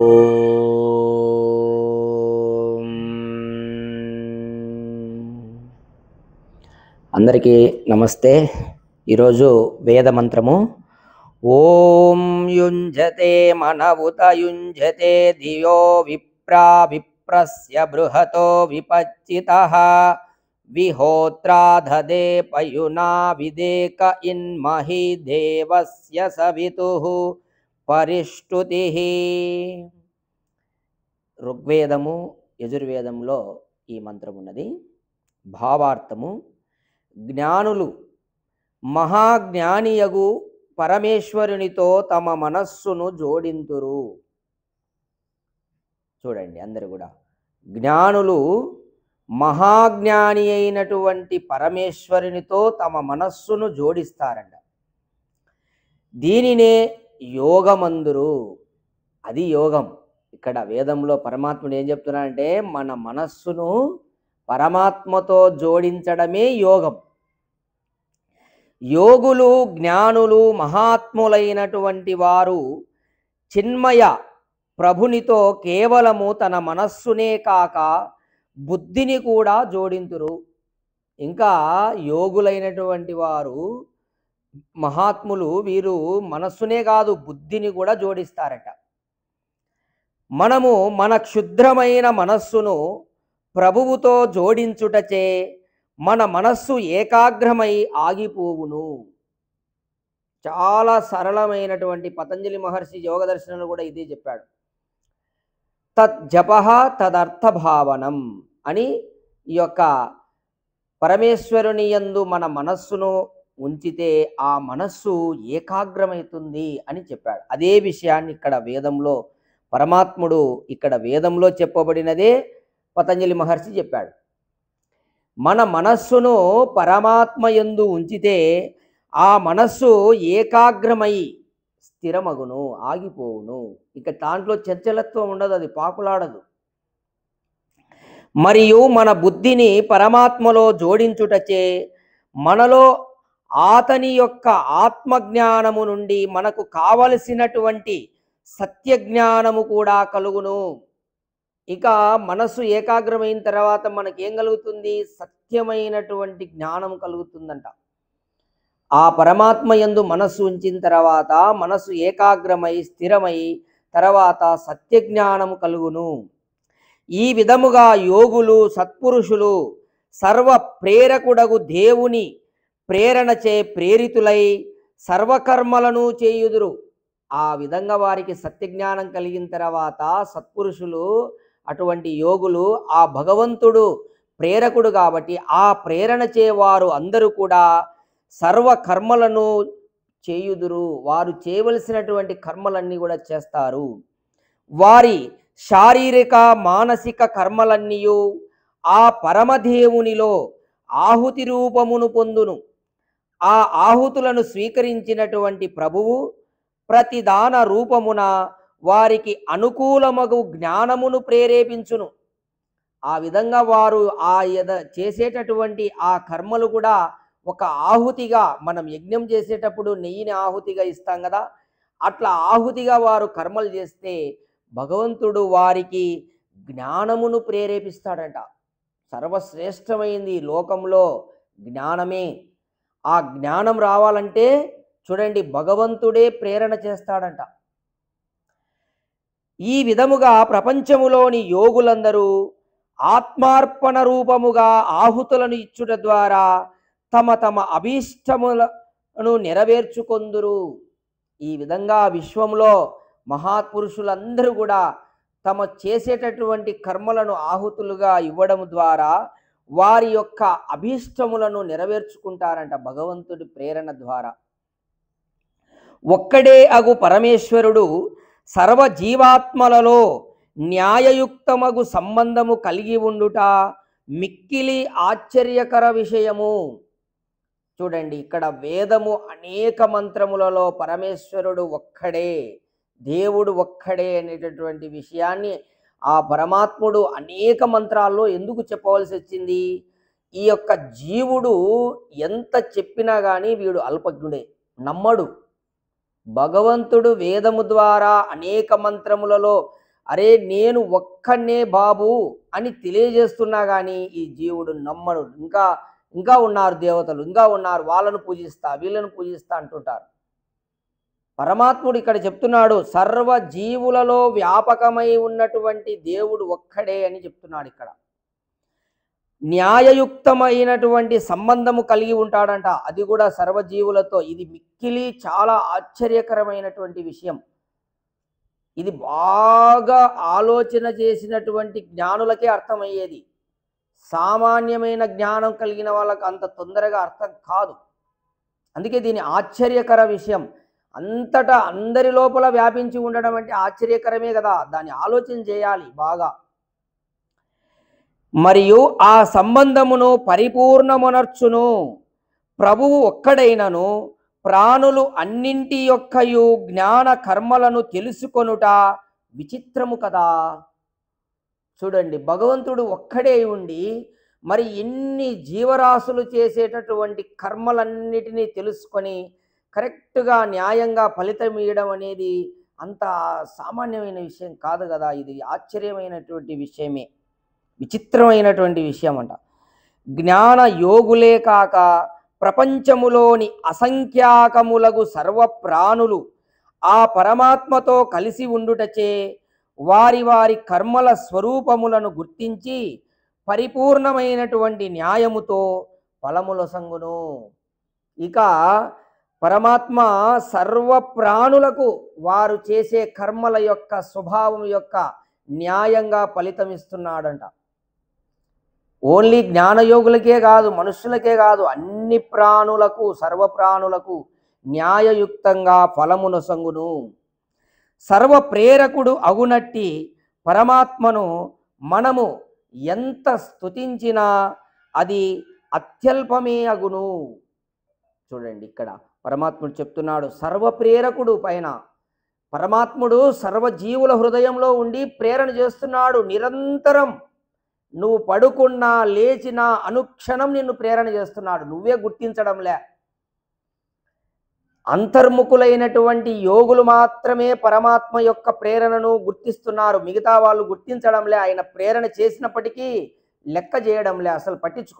ఓం అందరికీ నమస్తే. ఈరోజు వేద మంత్రము ఓం యుంజతే మనవుత యుంజతే ధియో విప్రా విప్రస్య బృహతో విపచ్చితః విహోత్రాధదే పయునా విదేక ఇన్మహి దేవస్య సవితుః పరిష్టుతిః. ఋగ్వేదము యజుర్వేదంలో ఈ మంత్రం ఉన్నది. భావార్థము: జ్ఞానులు మహాజ్ఞానియగు పరమేశ్వరునితో తమ మనస్సును జోడింతురు. చూడండి, అందరూ కూడా జ్ఞానులు మహాజ్ఞాని అయినటువంటి పరమేశ్వరునితో తమ మనస్సును జోడిస్తారంట. దీనినే యోగమందురు. అది యోగం. ఇక్కడ వేదంలో పరమాత్ముడు ఏం చెప్తున్నాడంటే మన మనస్సును పరమాత్మతో జోడించడమే యోగం. యోగులు జ్ఞానులు మహాత్ములైనటువంటి వారు చిన్మయ ప్రభునితో కేవలము తన మనస్సునే కాక బుద్ధిని కూడా జోడింతురు. ఇంకా యోగులైనటువంటి వారు మహాత్ములు వీరు మనస్సునే కాదు బుద్ధిని కూడా జోడిస్తారట. మనము మన క్షుద్రమైన మనస్సును ప్రభువుతో జోడించుటచే మన మనస్సు ఏకాగ్రమై ఆగిపోవును. చాలా సరళమైనటువంటి పతంజలి మహర్షి యోగ దర్శనంలో కూడా ఇదే చెప్పాడు. తజ్జప తదర్థభావనం అని ఈ యొక్క పరమేశ్వరుని యందు మన మనస్సును ఉంచితే ఆ మనస్సు ఏకాగ్రమవుతుంది అని చెప్పాడు. అదే విషయాన్ని ఇక్కడ వేదంలో పరమాత్ముడు ఇక్కడ వేదంలో చెప్పబడినదే పతంజలి మహర్షి చెప్పాడు. మన మనస్సును పరమాత్మ యందు ఉంచితే ఆ మనస్సు ఏకాగ్రమై స్థిరమగును, ఆగిపోవును. ఇక దాంట్లో చంచలత్వం ఉండదు, అది పాకులాడదు. మరియు మన బుద్ధిని పరమాత్మలో జోడించుటచే మనలో అతని యొక్క ఆత్మజ్ఞానము నుండి మనకు కావలసినటువంటి సత్యజ్ఞానము కూడా కలుగును. ఇక మనస్సు ఏకాగ్రమైన తర్వాత మనకేం కలుగుతుంది? సత్యమైనటువంటి జ్ఞానం కలుగుతుందంట. ఆ పరమాత్మ యందు మనస్సు ఉంచిన తర్వాత మనస్సు ఏకాగ్రమై స్థిరమై తర్వాత సత్యజ్ఞానము కలుగును. ఈ విధముగా యోగులు సత్పురుషులు సర్వ ప్రేరకుడగు దేవుని ప్రేరణచే ప్రేరితులై సర్వకర్మలను చేయుదురు. ఆ విధంగా వారికి సత్యజ్ఞానం కలిగిన తర్వాత సత్పురుషులు అటువంటి యోగులు ఆ భగవంతుడు ప్రేరకుడు కాబట్టి ఆ ప్రేరణ చేవారు అందరూ కూడా సర్వ కర్మలను చేయుదురు. వారు చేయవలసినటువంటి కర్మలన్నీ కూడా చేస్తారు. వారి శారీరక మానసిక కర్మలన్నీ ఆ పరమదేవునిలో ఆహుతి రూపమును పొందును. ఆ ఆహుతులను స్వీకరించినటువంటి ప్రభువు ప్రతిదాన రూపమున వారికి అనుకూలమగు జ్ఞానమును ప్రేరేపించును. ఆ విధంగా వారు చేసేటటువంటి ఆ కర్మలు కూడా ఒక ఆహుతిగా, మనం యజ్ఞం చేసేటప్పుడు నెయ్యిని ఆహుతిగా ఇస్తాం కదా, అట్లా ఆహుతిగా వారు కర్మలు చేస్తే భగవంతుడు వారికి జ్ఞానమును ప్రేరేపిస్తాడట. సర్వశ్రేష్టమైంది లోకంలో జ్ఞానమే. ఆ జ్ఞానం రావాలంటే చూడండి, భగవంతుడే ప్రేరణ చేస్తాడంట. ఈ విధముగా ప్రపంచములోని యోగులందరూ ఆత్మార్పణ రూపముగా ఆహుతులను ఇచ్చుట ద్వారా తమ తమ అభీష్టములను నెరవేర్చుకొందురు. ఈ విధంగా విశ్వంలో మహాపురుషులందరూ కూడా తమ చేసేటటువంటి కర్మలను ఆహుతులుగా ఇవ్వడం ద్వారా వారి యొక్క అభీష్టములను నెరవేర్చుకుంటారంట భగవంతుడి ప్రేరణ ద్వారా. ఒక్కడే అగు పరమేశ్వరుడు సర్వ జీవాత్మలలో న్యాయయుక్తమగు సంబంధము కలిగి ఉండుట మిక్కిలి ఆశ్చర్యకర విషయము. చూడండి, ఇక్కడ వేదము అనేక మంత్రములలో పరమేశ్వరుడు ఒక్కడే, దేవుడు ఒక్కడే అనేటటువంటి విషయాన్ని ఆ పరమాత్ముడు అనేక మంత్రాల్లో ఎందుకు చెప్పవలసి వచ్చింది? ఈ యొక్క జీవుడు ఎంత చెప్పినా కానీ వీడు అల్పజ్ఞుడే, నమ్మడు. భగవంతుడు వేదము ద్వారా అనేక మంత్రములలో అరే నేను ఒక్కనే బాబు అని తెలియజేస్తున్నా కానీ ఈ జీవుడు నమ్మడు. ఇంకా ఇంకా ఉన్నారు దేవతలు, ఇంకా ఉన్నారు, వాళ్ళను పూజిస్తా వీళ్ళను పూజిస్తా అంటుంటారు. పరమాత్ముడు ఇక్కడ చెప్తున్నాడు సర్వ జీవులలో వ్యాపకమై ఉన్నటువంటి దేవుడు ఒక్కడే అని చెప్తున్నాడు ఇక్కడ. న్యాయయుక్తమైనటువంటి సంబంధము కలిగి ఉంటాడంట, అది కూడా సర్వజీవులతో. ఇది మిక్కిలి చాలా ఆశ్చర్యకరమైనటువంటి విషయం. ఇది బాగా ఆలోచన చేసినటువంటి జ్ఞానులకే అర్థమయ్యేది. సామాన్యమైన జ్ఞానం కలిగిన వాళ్ళకు అంత తొందరగా అర్థం కాదు. అందుకే దీని ఆశ్చర్యకర విషయం. అంతటా అందరి లోపల వ్యాపించి ఉండడం అంటే ఆశ్చర్యకరమే కదా, దాన్ని ఆలోచన చేయాలి బాగా. మరియు ఆ సంబంధమును పరిపూర్ణమునర్చును ప్రభువు ఒక్కడైనను ప్రాణులు అన్నింటి యొక్కయు జ్ఞాన కర్మలను తెలుసుకొనుట విచిత్రము కదా. చూడండి, భగవంతుడు ఒక్కడే ఉండి మరి ఎన్ని జీవరాశులు చేసేటటువంటి కర్మలన్నిటినీ తెలుసుకొని కరెక్ట్గా న్యాయంగా ఫలితం ఇవ్వడం అనేది అంత సామాన్యమైన విషయం కాదు కదా. ఇది ఆశ్చర్యమైనటువంటి విషయమే, విచిత్రమైనటువంటి విషయం అంట. జ్ఞాన యోగులే కాక ప్రపంచములోని అసంఖ్యాకములగు సర్వ ప్రాణులు ఆ పరమాత్మతో కలిసి ఉండుటచే వారి వారి కర్మల స్వరూపములను గుర్తించి పరిపూర్ణమైనటువంటి న్యాయముతో ఫలములొసంగును. ఇక పరమాత్మ సర్వ ప్రాణులకు వారు చేసే కర్మల యొక్క స్వభావం యొక్క న్యాయంగా ఫలితమిస్తున్నాడంట. ఓన్లీ జ్ఞానయోగులకే కాదు, మనుషులకే కాదు, అన్ని ప్రాణులకు, సర్వ ప్రాణులకు న్యాయయుక్తంగా ఫలమునొసంగును. సర్వ ప్రేరకుడు అగునట్టి పరమాత్మను మనము ఎంత స్తుతించినా అది అత్యల్పమే అగును. చూడండి, ఇక్కడ పరమాత్ముడు చెప్తున్నాడు సర్వ ప్రేరకుడు పైన. పరమాత్ముడు సర్వజీవుల హృదయంలో ఉండి ప్రేరణ చేస్తున్నాడు నిరంతరం. నువ్వు పడుకున్నా లేచినా అనుక్షణం నిన్ను ప్రేరణ చేస్తున్నాడు, నువ్వే గుర్తించడంలే. అంతర్ముఖులైనటువంటి యోగులు మాత్రమే పరమాత్మ యొక్క ప్రేరణను గుర్తిస్తున్నారు, మిగతా వాళ్ళు గుర్తించడంలే. ఆయన ప్రేరణ చేసినప్పటికీ లెక్క చేయడంలే, అసలు పట్టించుకో